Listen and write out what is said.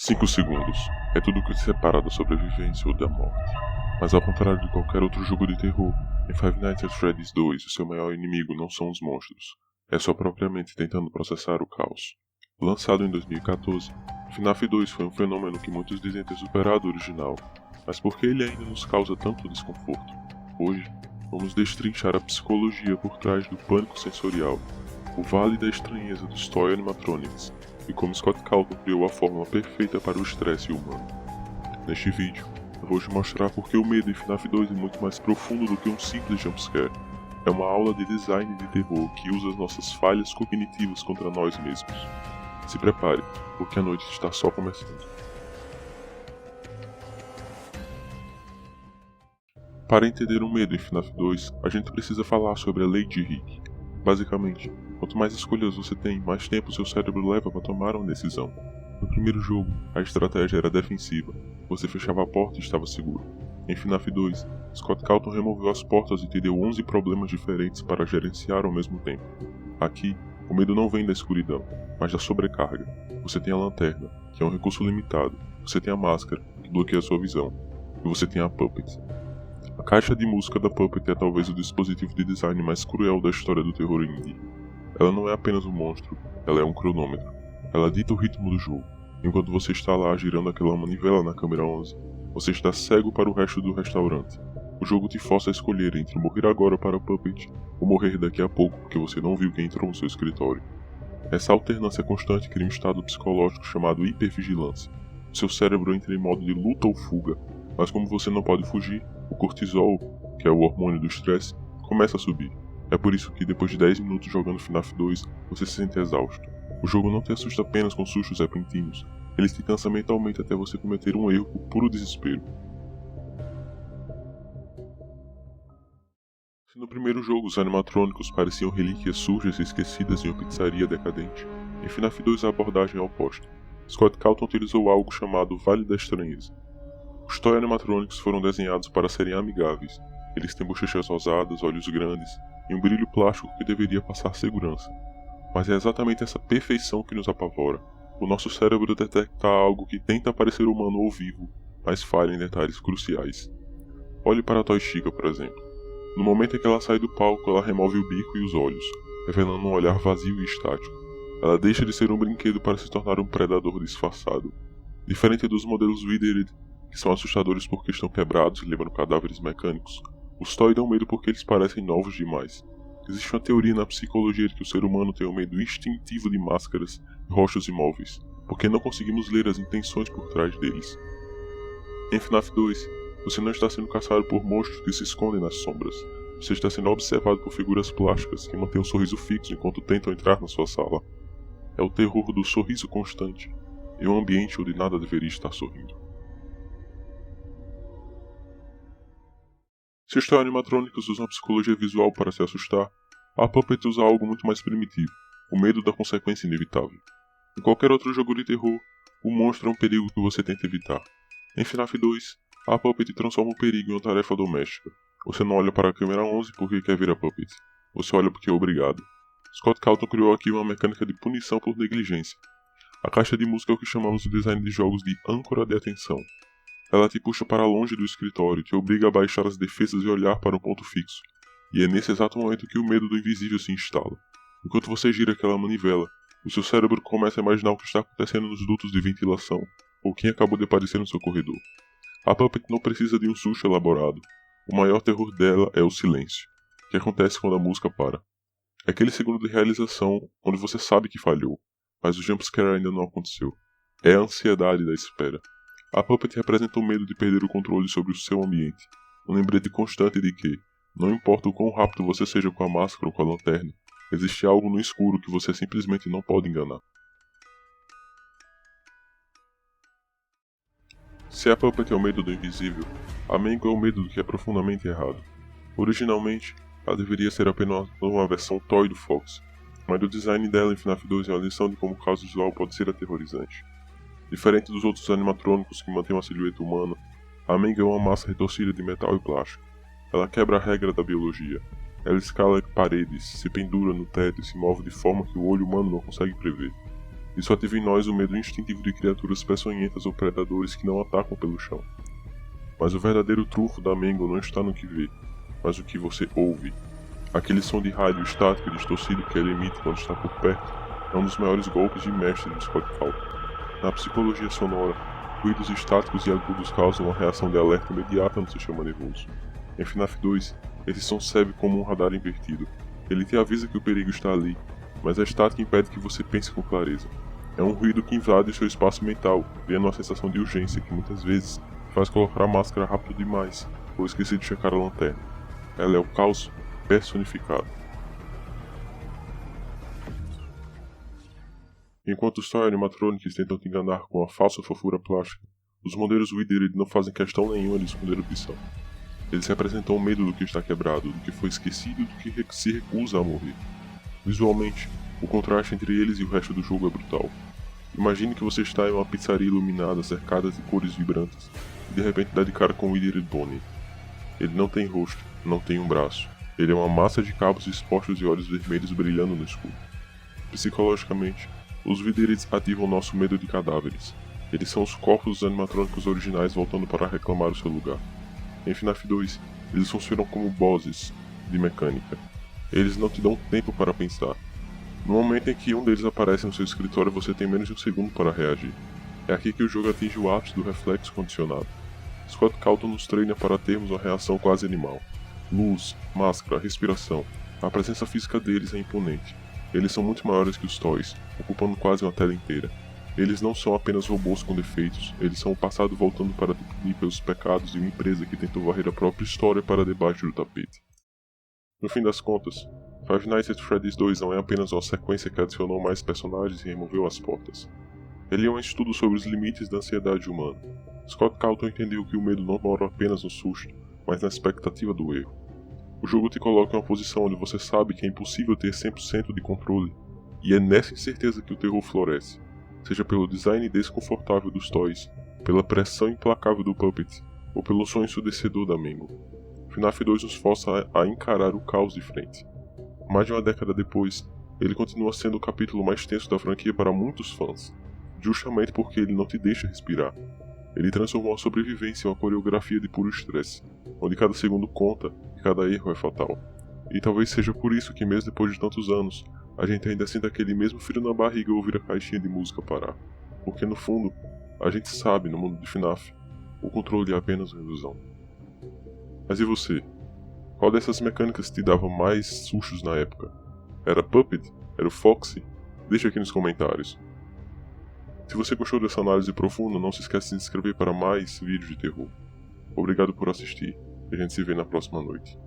5 segundos. É tudo que te separa da sobrevivência ou da morte. Mas ao contrário de qualquer outro jogo de terror, em Five Nights at Freddy's 2, o seu maior inimigo não são os monstros. É sua própria mente tentando processar o caos. Lançado em 2014, FNAF 2 foi um fenômeno que muitos dizem ter superado o original. Mas por que ele ainda nos causa tanto desconforto? Hoje, vamos destrinchar a psicologia por trás do pânico sensorial, o vale da estranheza dos Toy Animatronics e como Scott Cawthon criou a fórmula perfeita para o estresse humano. Neste vídeo, eu vou te mostrar por que o medo em FNAF 2 é muito mais profundo do que um simples jumpscare. É uma aula de design de terror que usa as nossas falhas cognitivas contra nós mesmos. Se prepare, porque a noite está só começando. Para entender o medo em FNAF 2, a gente precisa falar sobre a lei de Hick. Basicamente, quanto mais escolhas você tem, mais tempo seu cérebro leva para tomar uma decisão. No primeiro jogo, a estratégia era defensiva, você fechava a porta e estava seguro. Em FNAF 2, Scott Cawthon removeu as portas e te deu 11 problemas diferentes para gerenciar ao mesmo tempo. Aqui, o medo não vem da escuridão, mas da sobrecarga. Você tem a lanterna, que é um recurso limitado, você tem a máscara, que bloqueia sua visão, e você tem a Puppet. A caixa de música da Puppet é talvez o dispositivo de design mais cruel da história do terror indie. Ela não é apenas um monstro, ela é um cronômetro. Ela dita o ritmo do jogo. Enquanto você está lá girando aquela manivela na câmera 11, você está cego para o resto do restaurante. O jogo te força a escolher entre morrer agora para a Puppet ou morrer daqui a pouco porque você não viu quem entrou no seu escritório. Essa alternância constante cria um estado psicológico chamado hipervigilância. O seu cérebro entra em modo de luta ou fuga, mas como você não pode fugir, o cortisol, que é o hormônio do estresse, começa a subir. É por isso que depois de 10 minutos jogando FNAF 2, você se sente exausto. O jogo não te assusta apenas com sustos repentinos, ele te cansa mentalmente até você cometer um erro por puro desespero. Se no primeiro jogo os animatrônicos pareciam relíquias sujas e esquecidas em uma pizzaria decadente, em FNAF 2 a abordagem é oposta. Scott Cawthon utilizou algo chamado Vale da Estranheza. Os Toy Animatronics foram desenhados para serem amigáveis. Eles têm bochechas rosadas, olhos grandes e um brilho plástico que deveria passar segurança. Mas é exatamente essa perfeição que nos apavora. O nosso cérebro detecta algo que tenta parecer humano ou vivo, mas falha em detalhes cruciais. Olhe para a Toy Chica, por exemplo. No momento em que ela sai do palco, ela remove o bico e os olhos, revelando um olhar vazio e estático. Ela deixa de ser um brinquedo para se tornar um predador disfarçado. Diferente dos modelos Withered, que são assustadores porque estão quebrados e levando cadáveres mecânicos, os Toy dão medo porque eles parecem novos demais. Existe uma teoria na psicologia de que o ser humano tem um medo instintivo de máscaras e rostos imóveis, porque não conseguimos ler as intenções por trás deles. Em FNAF 2, você não está sendo caçado por monstros que se escondem nas sombras, você está sendo observado por figuras plásticas que mantêm um sorriso fixo enquanto tentam entrar na sua sala. É o terror do sorriso constante, em um ambiente onde nada deveria estar sorrindo. Se os Toy Animatrônicos usam a psicologia visual para se assustar, a Puppet usa algo muito mais primitivo, o medo da consequência inevitável. Em qualquer outro jogo de terror, o monstro é um perigo que você tenta evitar. Em FNAF 2, a Puppet transforma o perigo em uma tarefa doméstica. Você não olha para a câmera 11 porque quer ver a Puppet. Você olha porque é obrigado. Scott Cawthon criou aqui uma mecânica de punição por negligência. A caixa de música é o que chamamos no design de jogos de âncora de atenção. Ela te puxa para longe do escritório, te obriga a baixar as defesas e olhar para um ponto fixo. E é nesse exato momento que o medo do invisível se instala. Enquanto você gira aquela manivela, o seu cérebro começa a imaginar o que está acontecendo nos dutos de ventilação, ou quem acabou de aparecer no seu corredor. A Puppet não precisa de um susto elaborado. O maior terror dela é o silêncio, que acontece quando a música para. É aquele segundo de realização onde você sabe que falhou, mas o jumpscare ainda não aconteceu. É a ansiedade da espera. A Puppet representa o medo de perder o controle sobre o seu ambiente, um lembrete constante de que, não importa o quão rápido você seja com a máscara ou com a lanterna, existe algo no escuro que você simplesmente não pode enganar. Se a Puppet é o medo do invisível, a Mango é o medo do que é profundamente errado. Originalmente, ela deveria ser apenas uma versão toy do Fox, mas o design dela em FNAF 2 é uma lição de como o caos visual pode ser aterrorizante. Diferente dos outros animatrônicos que mantêm uma silhueta humana, a Mango é uma massa retorcida de metal e plástico. Ela quebra a regra da biologia. Ela escala paredes, se pendura no teto e se move de forma que o olho humano não consegue prever. Isso ativa em nós o medo instintivo de criaturas peçonhentas ou predadores que não atacam pelo chão. Mas o verdadeiro trunfo da Mangle não está no que vê, mas no que você ouve. Aquele som de rádio estático e distorcido que ele emite quando está por perto é um dos maiores golpes de mestre de Scott Cawthon. Na psicologia sonora, ruídos estáticos e agudos causam uma reação de alerta imediata no sistema nervoso. Em FNAF 2, esse som serve como um radar invertido. Ele te avisa que o perigo está ali, mas a estática impede que você pense com clareza. É um ruído que invade o seu espaço mental, criando uma sensação de urgência que muitas vezes faz colocar a máscara rápido demais ou esquecer de checar a lanterna. Ela é o caos personificado. Enquanto os Toy Animatronics tentam te enganar com a falsa fofura plástica, os modelos Withered não fazem questão nenhuma de esconder o que são. Eles representam o medo do que está quebrado, do que foi esquecido e do que se recusa a morrer. Visualmente, o contraste entre eles e o resto do jogo é brutal. Imagine que você está em uma pizzaria iluminada cercada de cores vibrantes e de repente dá de cara com o Withered Bonnie. Ele não tem rosto, não tem um braço. Ele é uma massa de cabos expostos e olhos vermelhos brilhando no escuro. Psicologicamente, os Withereds ativam nosso medo de cadáveres. Eles são os corpos dos animatrônicos originais voltando para reclamar o seu lugar. Em FNAF 2, eles funcionam como bosses de mecânica. Eles não te dão tempo para pensar. No momento em que um deles aparece no seu escritório, você tem menos de um segundo para reagir. É aqui que o jogo atinge o ápice do reflexo condicionado. Scott Cawthon nos treina para termos uma reação quase animal. Luz, máscara, respiração. A presença física deles é imponente. Eles são muito maiores que os Toys, ocupando quase uma tela inteira. Eles não são apenas robôs com defeitos, eles são o passado voltando para punir pelos pecados de uma empresa que tentou varrer a própria história para debaixo do tapete. No fim das contas, Five Nights at Freddy's 2 não é apenas uma sequência que adicionou mais personagens e removeu as portas. Ele é um estudo sobre os limites da ansiedade humana. Scott Cawthon entendeu que o medo não mora apenas no susto, mas na expectativa do erro. O jogo te coloca em uma posição onde você sabe que é impossível ter 100% de controle, e é nessa incerteza que o terror floresce, seja pelo design desconfortável dos toys, pela pressão implacável do Puppet, ou pelo som ensurdecedor da Mangle. FNAF 2 nos força a encarar o caos de frente. Mais de uma década depois, ele continua sendo o capítulo mais tenso da franquia para muitos fãs, justamente porque ele não te deixa respirar. Ele transformou a sobrevivência em uma coreografia de puro estresse, onde cada segundo conta e cada erro é fatal. E talvez seja por isso que mesmo depois de tantos anos, a gente ainda sente aquele mesmo frio na barriga ao ouvir a caixinha de música parar. Porque no fundo, a gente sabe, no mundo de FNAF, o controle é apenas uma ilusão. Mas e você? Qual dessas mecânicas te dava mais sustos na época? Era Puppet? Era o Foxy? Deixa aqui nos comentários. Se você gostou dessa análise profunda, não se esqueça de se inscrever para mais vídeos de terror. Obrigado por assistir, e a gente se vê na próxima noite.